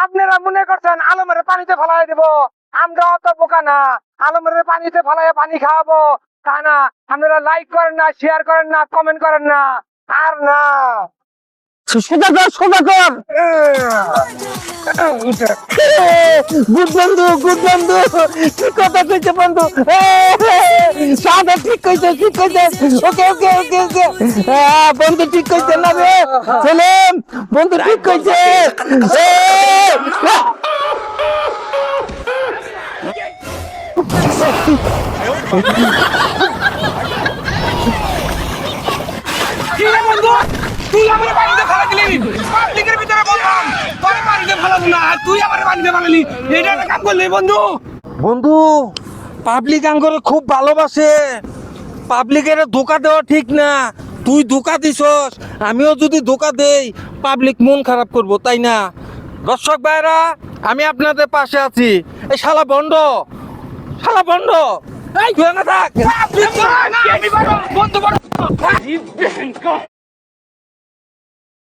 আপনারা মনে করছেন আলমের পানিতে ফেলাই দেব, আমরা অত বোকা না। আলমের পানিতে ফেলাই পানি খাওয়াবো তা না। আপনারা লাইক করেন না, শেয়ার করেন না, কমেন্ট করেন না, আর না। সোজা কর, সোজা কর। গুড বন্ধু, গুড বন্ধু, কি কথা কইছে বন্ধু? সাদা ঠিক কইছে, ঠিক কইছে। ওকে ওকে ওকে ওকে, বন্ধু ঠিক কইছে না রে সেলিম, বন্ধু ঠিক কইছে। কি রে বন্ধু, তুই আমার পানিতে ফেলাই দিলি, পাবলিকের ভিতরে বললাম তোর পানিতে ফেলাবো না, তুই আমার পানিতে ফেলালি, এটা একটা কাম করলি বন্ধু। বন্ধু, পাবলিক আঙ্গরে খুব ভালোবাসে, পাবলিকের ধোকা দেওয়া ঠিক না। তুই ধোকা দিছস, আমিও যদি ধোকা দেই পাবলিক মন খারাপ করব, তাই না? দর্শক ভাইরা, আমি আপনাদের পাশে আছি। এই শালা বন্ধ, শালা বন্ধ, এই তুই না থাক। বন্ধু বন্ধু